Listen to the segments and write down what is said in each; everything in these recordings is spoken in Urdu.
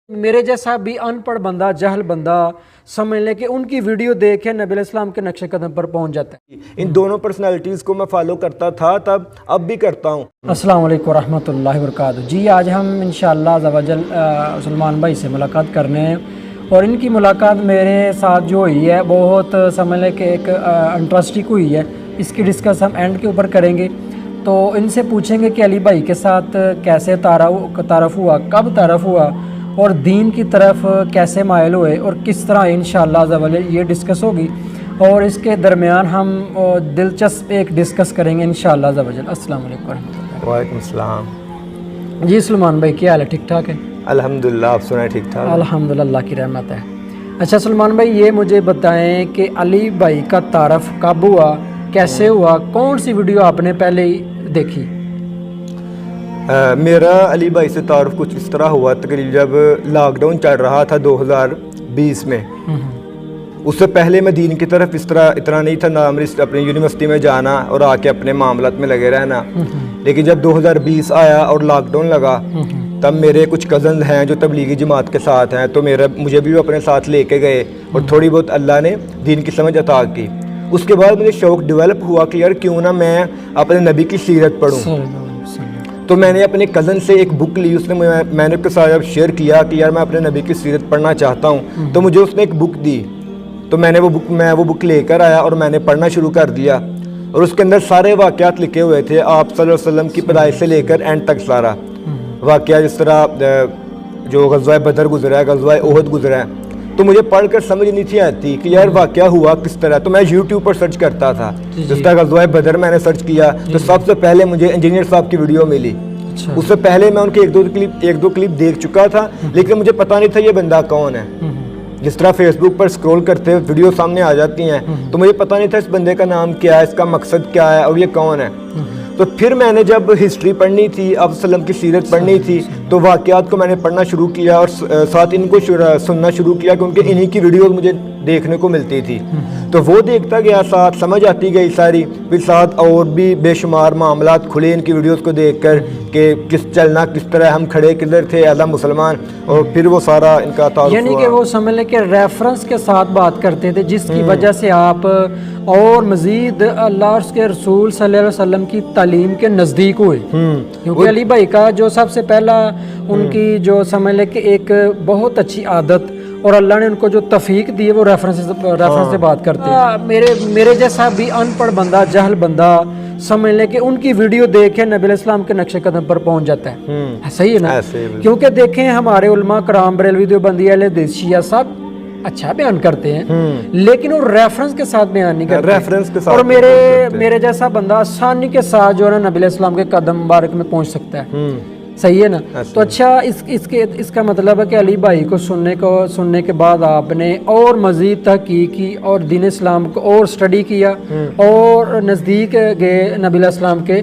میرے جیسا بھی ان پڑھ بندہ جہل بندہ سمجھ لے کہ ان کی ویڈیو دیکھے نبی علیہ السلام کے نقش قدم پر پہنچ جاتا ہے۔ ان دونوں پرسنالٹیز کو میں فالو کرتا تھا تب، اب بھی کرتا ہوں۔ السلام علیکم ورحمۃ اللہ وبرکاتہ۔ جی آج ہم انشاءاللہ عز و جل سلمان بھائی سے ملاقات کرنے ہیں، اور ان کی ملاقات میرے ساتھ جو ہوئی ہے بہت سمجھ لے کہ ایک انٹرسٹنگ ہوئی ہے۔ اس کی ڈسکس ہم اینڈ کے اوپر کریں گے، تو ان سے پوچھیں گے کہ علی بھائی کے ساتھ کیسے تعارف ہوا، کب تعارف ہوا، اور دین کی طرف کیسے مائل ہوئے، اور کس طرح انشاءاللہ عز و جل یہ ڈسکس ہوگی، اور اس کے درمیان ہم دلچسپ ایک ڈسکس کریں گے انشاءاللہ عز و جل۔ السلام علیکم ورحمۃ اللہ۔ وعلیکم السلام۔ جی سلمان بھائی کیا حال ہے؟ ٹھیک ٹھاک ہے؟ الحمدللہ، آپ سنائیں ٹھیک ٹھاک؟ الحمدللہ، اللہ کی رحمت ہے۔ اچھا سلمان بھائی یہ مجھے بتائیں کہ علی بھائی کا تعارف کب ہوا، کیسے ہوا، کون سی ویڈیو آپ نے پہلے دیکھی؟ میرا علی بھائی سے تعارف کچھ اس طرح ہوا، تقریباً جب لاک ڈاؤن چل رہا تھا 2020 میں۔ اس سے پہلے میں دین کی طرف اتنا نہیں تھا، نہ اپنی یونیورسٹی میں جانا اور آ کے اپنے معاملات میں لگے رہنا۔ لیکن جب 2020 آیا اور لاک ڈاؤن لگا، تب میرے کچھ کزنز ہیں جو تبلیغی جماعت کے ساتھ ہیں، تو مجھے بھی اپنے ساتھ لے کے گئے، اور تھوڑی بہت اللہ نے دین کی سمجھ عطا کی۔ اس کے بعد مجھے شوق ڈیولپ ہوا کہ یار کیوں نہ میں اپنے نبی کی سیرت پڑھوں۔ تو میں نے اپنے کزن سے ایک بک لی، اس نے میں نے اس کے ساتھ شیئر کیا کہ یار میں اپنے نبی کی سیرت پڑھنا چاہتا ہوں، تو مجھے اس نے ایک بک دی، تو میں وہ بک لے کر آیا اور میں نے پڑھنا شروع کر دیا، اور اس کے اندر سارے واقعات لکھے ہوئے تھے، آپ صلی اللہ علیہ وسلم کی پیدائش سے لے کر اینڈ تک سارا واقعہ، جس طرح جو غزوہ بدر گزرا ہے، غزوہ احد گزرا ہے، تو مجھے پڑھ کر سمجھ نہیں تھی آتی کہ یار واقعہ ہوا کس طرح، تو میں یوٹیوب پر سرچ کرتا تھا۔ جس طرح غزوہ بدر میں نے سرچ کیا تو سب سے پہلے مجھے انجینئر صاحب کی ویڈیو ملی۔ اس سے پہلے میں ان کے ایک دو کلپ دیکھ چکا تھا، لیکن مجھے پتا نہیں تھا یہ بندہ کون ہے۔ جس طرح فیس بک پر اسکرول کرتے ویڈیو سامنے آ جاتی ہیں، تو مجھے پتا نہیں تھا اس بندے کا نام کیا ہے، اس کا مقصد کیا ہے، اور یہ کون ہے۔ تو پھر میں نے جب ہسٹری پڑھنی تھی، آپ وسلم کی سیرت پڑھنی تھی، تو واقعات کو میں نے پڑھنا شروع کیا، اور ساتھ ان کو سننا شروع کیا، کیونکہ انہی کی ویڈیوز مجھے دیکھنے کو ملتی تھی، تو وہ دیکھتا گیا، ساتھ سمجھ آتی گئی ساری، پھر ساتھ اور بھی بے شمار معاملات کھلے ان کی ویڈیوز کو دیکھ کر کہ چلنا کس طرح، ہم کھڑے کدھر تھے ایز اے مسلمان، اور پھر وہ سارا ان کا تعارف یعنی کہ وہ سمجھ لیں کہ ریفرنس کے ساتھ بات کرتے تھے، جس کی وجہ سے آپ اور مزید اللہ اور اس کے رسول صلی اللہ علیہ وسلم کی تعلیم کے نزدیک ہوئے، کیونکہ علی بھائی کا جو سب سے پہلا ان کی جو سمجھ لیں کہ ایک بہت اچھی عادت، اور اللہ نے ان کو جو توفیق دی ہے، وہ ریفرنس سے بات کرتے ہیں۔ میرے جیسا بھی ان پڑھ بندہ جہل بندہ سمجھ لیں کہ ان کی ویڈیو دیکھے نبی علیہ السلام کے نقش قدم پر پہنچ جاتا ہے۔ صحیح ہے نا؟ کیونکہ دیکھیں ہمارے علماء کرام، بریلوی دیوبندی، اہل حدیث، شیعہ سب اچھا بیان کرتے ہیں، لیکن وہ ریفرنس کے ساتھ بیان نہیں کرتے، اور میرے جیسا بندہ آسانی کے ساتھ جو ہے نا نبی علیہ السلام کے قدم مبارک میں پہنچ سکتا ہے۔ صحیح ہے نا؟ تو اچھا اس کا مطلب ہے کہ علی بھائی کو سننے کے بعد آپ نے اور مزید تحقیق کی، اور دین اسلام کو اور اسٹڈی کیا، اور نزدیک گئے نبی علیہ السلام کے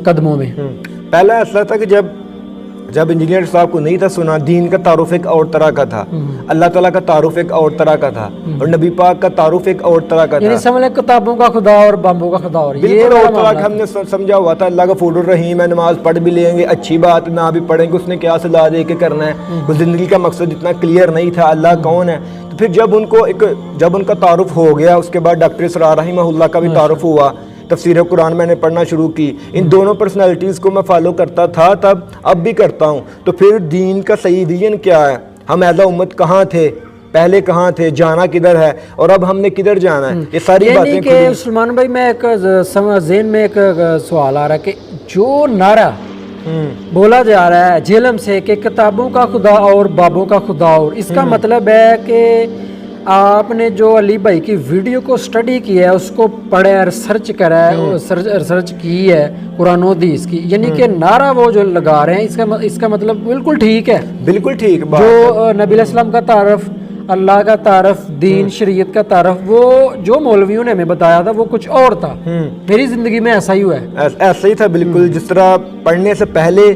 قدموں میں۔ پہلا ایسا تھا کہ جب انجینئر صاحب کو نہیں تھا سنا، دین کا تعارف ایک اور طرح کا تھا، اللہ تعالیٰ کا تعارف ایک اور طرح کا تھا، اور نبی پاک کا تعارف ایک اور طرح کا تھا، یعنی سمجھ لیں کتابوں کا خدا اور بامبوں کا خدا، اور بالکل اور طرح کا ہم نے سمجھا ہوا تھا۔ اللہ کا غفور الرحیم ہے، نماز پڑھ بھی لیں گے، اچھی بات، نہ بھی پڑھیں گے اس نے کیا سزا دے کے کرنا ہے، زندگی کا مقصد اتنا کلیئر نہیں تھا، اللہ کون ہے۔ تو پھر جب ان کا تعارف ہو گیا، اس کے بعد ڈاکٹر اسرار رحمہ اللہ کا بھی تعارف ہوا، تفسیر قرآن میں نے پڑھنا شروع کی۔ ان دونوں پرسنالٹیز کو میں فالو کرتا تھا تب، اب بھی کرتا ہوں۔ تو پھر دین کا صحیح ویژن کیا ہے، ہم ایز اے امت کہاں تھے، پہلے کہاں تھے، جانا کدھر ہے، اور اب ہم نے کدھر جانا ہے، یہ ساری باتیں کہ سلمان بھائی میں ایک ذہن میں ایک سوال آ رہا ہے کہ جو نعرہ بولا جا رہا ہے جہلم سے کہ کتابوں کا خدا اور بابوں کا خدا، اور اس کا مطلب ہے کہ آپ نے جو علی بھائی کی ویڈیو کو اسٹڈی کیا ہے، اس کو پڑھا ہے، ریسرچ کرا ہے، ریسرچ کی ہے قرآن و حدیث کی، یعنی کہ نعرہ وہ جو لگا رہے ہیں، اس کا مطلب بالکل ٹھیک ہے، بالکل ٹھیک بات۔ جو نبی علیہ السلام کا تعارف، اللہ کا تعارف، دین شریعت کا تعارف، وہ جو مولویوں نے ہمیں بتایا تھا وہ کچھ اور تھا، میری زندگی میں ایسا ہی ہوا ہے، ایسا ہی تھا بالکل۔ جس طرح پڑھنے سے پہلے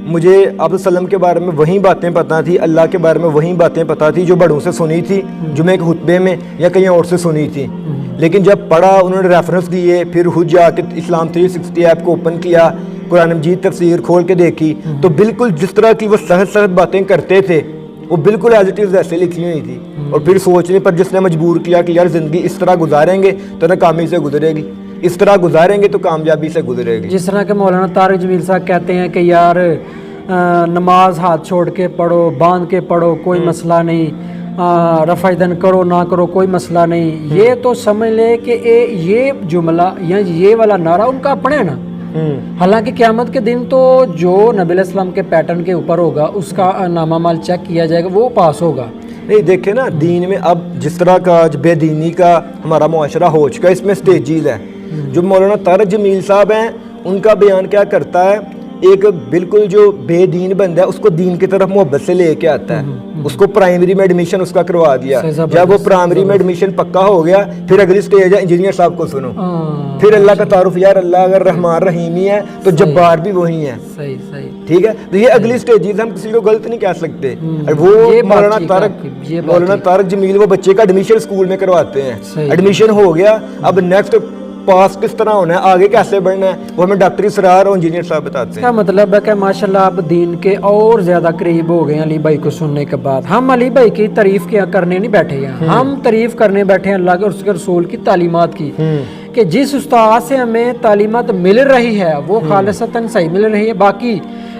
مجھے آپ وسلم کے بارے میں وہی باتیں پتہ تھی، اللہ کے بارے میں وہی باتیں پتہ تھی جو بڑوں سے سنی تھی، جمعے کے خطبے میں یا کہیں اور سے سنی تھی، لیکن جب پڑھا، انہوں نے ریفرنس دیے، پھر خود جا کے اسلام 360 ایپ کو اوپن کیا، قرآن مجید تفسیر کھول کے دیکھی، تو بالکل جس طرح کی وہ سہج باتیں کرتے تھے وہ بالکل ایز اٹ از ویسے لکھی ہوئی تھی، اور پھر سوچنے پر جس نے مجبور کیا کہ یار زندگی اس طرح گزاریں گے تو ناکامی سے گزرے گی، اس طرح گزاریں گے تو کامیابی سے گزرے گی. جس طرح کہ مولانا طارق جمیل صاحب کہتے ہیں کہ یار نماز ہاتھ چھوڑ کے پڑھو، باندھ کے پڑھو، کوئی مسئلہ نہیں، رفع دن کرو نہ کرو کوئی مسئلہ نہیں. یہ تو سمجھ لے کہ یہ جملہ یا یہ والا نعرہ ان کا اپنے ہے نا. حالانکہ قیامت کے دن تو جو نبی علیہ السلام کے پیٹرن کے اوپر ہوگا اس کا نامہ مال چیک کیا جائے گا، وہ پاس ہوگا. نہیں دیکھیں نا، دین میں اب جس طرح کا بے دینی کا ہمارا معاشرہ ہو چکا ہے، اس میں سٹیجز ہے. جو مولانا طارق جمیل صاحب ہیں ان کا بیان کیا کرتا ہے، ایک بالکل جو بے دین بندہ ہے اس کو دین کی طرف محبت سے لے کے آتا ہے. اس کو پرائمری میں ایڈمیشن اس کا کروا دیا. جب وہ پرائمری میں ایڈمیشن پکا ہو گیا، پھر اگلی سٹیج ہے انجینئر صاحب کو سنو. پھر اللہ کا تعارف، یار اللہ اگر رحمان رحیم ہی ہے تو جبار بھی وہی ہے. صحیح صحیح ٹھیک ہے، تو یہ اگلی سٹیجز ہم کسی کو غلط نہیں کہہ سکتے. وہ مولانا طارق جمیل وہ بچے کا ایڈمیشن اسکول میں کرواتے ہیں. ایڈمیشن ہو گیا، اب نیکسٹ پاس کس طرح ہونا ہے، آگے کیسے بڑھنا ہے، وہ ہمیں ڈاکٹر اسرار اور انجینئر صاحب بتاتے ہیں. اس کا مطلب ہے کہ ماشاءاللہ آپ دین کے اور زیادہ قریب ہو گئے ہیں علی بھائی کو سننے کے بعد. ہم علی بھائی کی تعریف کیا کرنے نہیں بیٹھے ہیں، ہم تعریف کرنے بیٹھے ہیں اللہ کے اور اس کے رسول کی تعلیمات کی، کہ جس استاد سے ہمیں تعلیمات مل رہی ہے وہ خالصتاً صحیح مل رہی ہے. باقی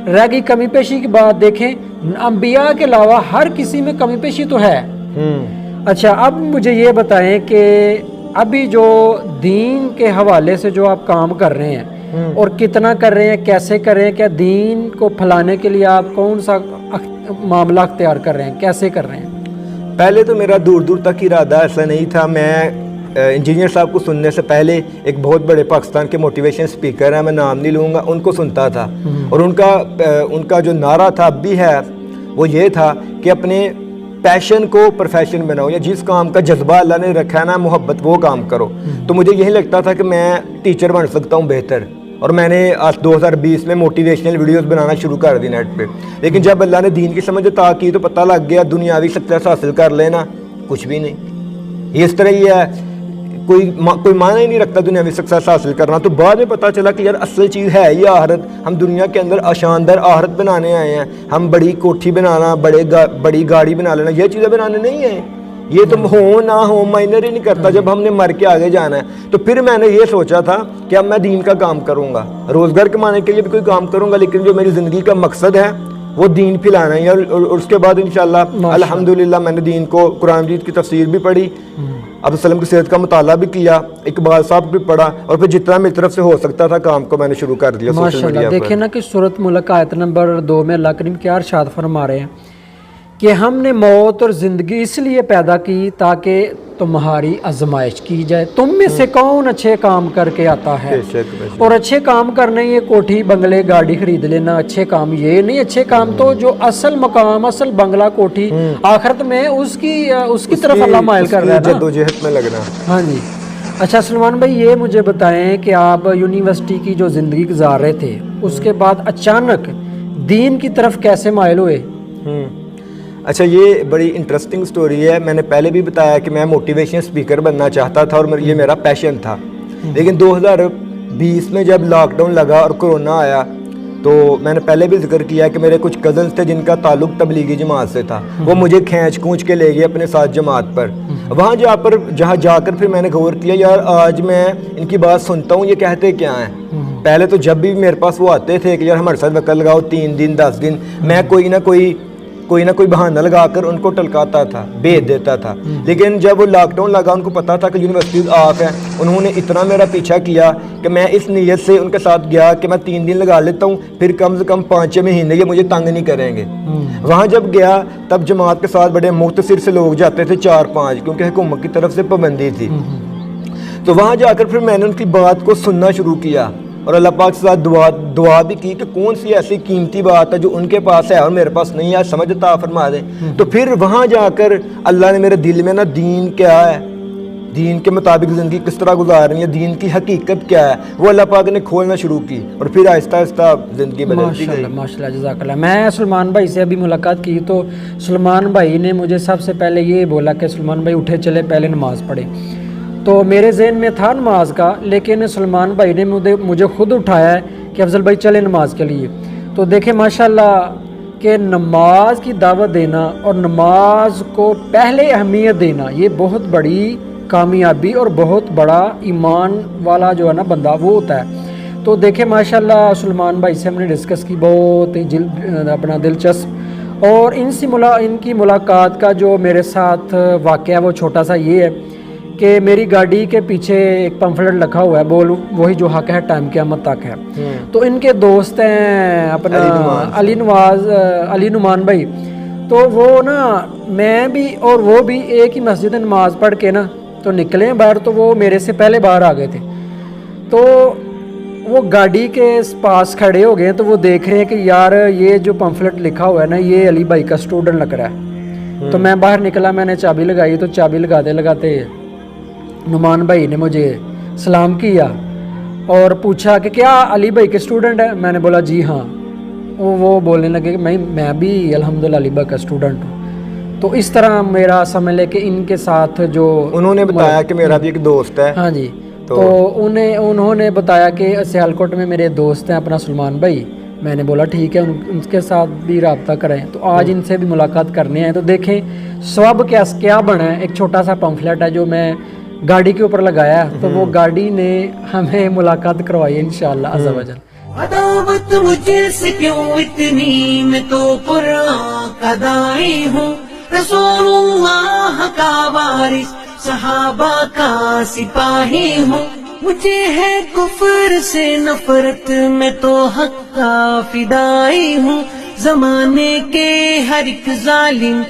رہ گئی کمی پیشی کی بات، دیکھیں انبیاء کے علاوہ ہر کسی میں کمی پیشی تو ہے. اچھا اب مجھے یہ بتائیں کہ ابھی جو دین کے حوالے سے جو آپ کام کر رہے ہیں اور کتنا کر رہے ہیں، کیسے کر رہے ہیں، کیا دین کو پھیلانے کے لیے آپ کون سا معاملہ اختیار کر رہے ہیں، کیسے کر رہے ہیں؟ پہلے تو میرا دور دور تک ارادہ ایسا نہیں تھا. میں انجینئر صاحب کو سننے سے پہلے ایک بہت بڑے پاکستان کے موٹیویشن سپیکر ہیں، میں نام نہیں لوں گا، ان کو سنتا تھا. اور ان کا جو نعرہ تھا اب بھی ہے وہ یہ تھا کہ اپنے پیشن کو پروفیشن بناؤ، یا جس کام کا جذبہ اللہ نے رکھا ہے نا محبت، وہ کام کرو. تو مجھے یہی لگتا تھا کہ میں ٹیچر بن سکتا ہوں بہتر، اور میں نے آج 2020 میں موٹیویشنل ویڈیوز بنانا شروع کر دی نیٹ پہ. لیکن جب اللہ نے دین کی سمجھ عطا کی تو پتہ لگ گیا دنیاوی سکسیس حاصل کر لینا کچھ بھی نہیں. یہ اس طرح ہی ہے، کوئی معنی ہی نہیں رکھتا دنیاوی سکسیس حاصل کرنا. تو بعد میں پتہ چلا کہ یار اصل چیز ہے یہ آخرت. ہم دنیا کے اندر شاندار آخرت بنانے آئے ہیں. ہم بڑی کوٹھی بنانا، بڑی گاڑی بنا لینا، یہ چیزیں بنانے نہیں ہیں. یہ تو ہو نہ ہو مائنر ہی نہیں کرتا جب ہم نے مر کے آگے جانا ہے. تو پھر میں نے یہ سوچا تھا کہ اب میں دین کا کام کروں گا، روزگار کمانے کے لیے بھی کوئی کام کروں گا، لیکن جو میری زندگی کا مقصد ہے وہ دین پھیلانا ہے. اور اس کے بعد انشاءاللہ الحمدللہ میں نے دین کو، قرآن مجید کی تفسیر بھی پڑھی، عبد السلام کی سیرت کا مطالعہ بھی کیا، اقبال صاحب بھی پڑھا، اور پھر جتنا میری طرف سے ہو سکتا تھا کام کو میں نے شروع کر دیا سوشل میڈیا پر. دیکھیں نا کہ سورۃ ملک آیت نمبر 2 میں اللہ کریم کیا ارشاد فرما رہے ہیں کہ ہم نے موت اور زندگی اس لیے پیدا کی تاکہ تمہاری آزمائش کی جائے. تم میں سے کون اچھے کام کر کے آتا ہے؟ اور اچھے کام کرنے یہ کوٹھی بنگلے گاڑی خرید لینا اچھے کام یہ نہیں. اچھے کام تو جو اصل مقام، اصل بنگلہ کوٹھی آخرت میں اس کی طرف اللہ مائل کر رہا ہے، جدوجہد میں لگنا. ہاں جی. اچھا سلمان بھائی یہ مجھے بتائیں کہ آپ یونیورسٹی کی جو زندگی گزار رہے تھے اس کے بعد اچانک دین کی طرف کیسے مائل ہوئے؟ اچھا یہ بڑی انٹرسٹنگ سٹوری ہے. میں نے پہلے بھی بتایا کہ میں موٹیویشن سپیکر بننا چاہتا تھا اور یہ میرا پیشن تھا. لیکن 2020 میں جب لاک ڈاؤن لگا اور کرونا آیا تو میں نے پہلے بھی ذکر کیا کہ میرے کچھ کزنس تھے جن کا تعلق تبلیغی جماعت سے تھا. وہ مجھے کھینچ کونچ کے لے گئے اپنے ساتھ جماعت پر. وہاں جہاں جا کر پھر میں نے غور کیا یار آج میں ان کی بات سنتا ہوں یہ کہتے کیا ہیں. پہلے تو جب بھی میرے پاس وہ آتے تھے کہ یار ہمارے ساتھ وقت لگاؤ 3 دن 10 دن، میں کوئی نہ کوئی بہانہ لگا کر ان کو ٹلکاتا تھا، بھیج دیتا تھا. لیکن جب وہ لاک ڈاؤن لگا ان کو پتا تھا کہ یونیورسٹیز آف ہیں، انہوں نے اتنا میرا پیچھا کیا کہ میں اس نیت سے ان کے ساتھ گیا کہ میں 3 دن لگا لیتا ہوں، پھر کم سے کم 5 مہینے یہ مجھے تنگ نہیں کریں گے. وہاں جب گیا تب جماعت کے ساتھ بڑے مختصر سے لوگ جاتے تھے 4-5، کیونکہ حکومت کی طرف سے پابندی تھی. تو وہاں جا کر پھر میں نے ان کی بات کو سننا شروع کیا اور اللہ پاک سے دعا بھی کی کہ کون سی ایسی قیمتی بات ہے جو ان کے پاس ہے اور میرے پاس نہیں ہے، سمجھ عطا فرما دیں. تو پھر وہاں جا کر اللہ نے میرے دل میں نا دین کیا ہے، دین کے مطابق زندگی کس طرح گزارنی ہے، دین کی حقیقت کیا ہے، وہ اللہ پاک نے کھولنا شروع کی اور پھر آہستہ آہستہ زندگی بدلتی گئی. ماشاءاللہ جزاک اللہ. میں سلمان بھائی سے ابھی ملاقات کی تو سلمان بھائی نے مجھے سب سے پہلے یہ بولا کہ سلمان بھائی اٹھے چلے پہلے نماز پڑھے. تو میرے ذہن میں تھا نماز کا، لیکن سلمان بھائی نے مجھے خود اٹھایا ہے کہ افضل بھائی چلے نماز کے لیے. تو دیکھیں ماشاءاللہ کہ نماز کی دعوت دینا اور نماز کو پہلے اہمیت دینا یہ بہت بڑی کامیابی اور بہت بڑا ایمان والا جو ہے نا بندہ وہ ہوتا ہے. تو دیکھیں ماشاءاللہ سلمان بھائی سے ہم نے ڈسکس کی بہت ہی اپنا دلچسپ, اور ان کی ملاقات کا جو میرے ساتھ واقعہ ہے وہ چھوٹا سا یہ ہے کہ میری گاڑی کے پیچھے ایک پمفلٹ رکھا ہوا ہے, بول وہی جو حق ہے ٹائم قیامت تک ہے. تو ان کے دوست ہیں اپنا علی نعمان بھائی, تو وہ نا میں بھی اور وہ بھی ایک ہی مسجد نماز پڑھ کے نا تو نکلے ہیں باہر, تو وہ میرے سے پہلے باہر آ گئے تھے. تو وہ گاڑی کے پاس کھڑے ہو گئے ہیں, تو وہ دیکھ رہے ہیں کہ یار یہ جو پمفلٹ لکھا ہوا ہے نا یہ علی بھائی کا اسٹوڈنٹ لگ رہا ہے. تو میں باہر نکلا, میں نے چابی لگائی, تو چابی لگاتے لگاتے نعمان بھائی نے مجھے سلام کیا اور پوچھا کہ کیا علی بھائی کے اسٹوڈنٹ ہے. میں نے بولا جی ہاں. وہ بولنے لگے کہ میں بھی الحمدللہ علی بھائی کا اسٹوڈنٹ ہوں. تو اس طرح میرا سمجھ لے کہ ان کے ساتھ جو انہوں نے بتایا کہ میرا بھی ایک دوست ہے. ہاں جی, تو انہوں نے بتایا کہ سیالکوٹ میں میرے دوست ہیں اپنا سلمان بھائی. میں نے بولا ٹھیک ہے ان کے ساتھ بھی رابطہ کریں. تو آج ان سے بھی ملاقات کرنے ہیں. تو دیکھیں ثواب کیا بنا ہے. ایک چھوٹا سا پمفلٹ ہے جو میں گاڑی کے اوپر لگایا, تو وہ گاڑی نے ہمیں ملاقات کروائی انشاءاللہ عز و جل. عداوت مجھے سے کیوں اتنی, میں تو قرآن کا داعی ہوں, رسول اللہ کا وارث صحابہ کا سپاہی ہوں. مجھے ہے کفر سے نفرت, میں تو حق کا فدائی ہوں. زمانے کے ہر ایک ظالم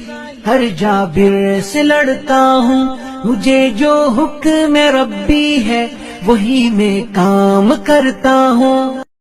ہر جابر سے لڑتا ہوں. مجھے جو حکم ربی ہے وہی میں کام کرتا ہوں.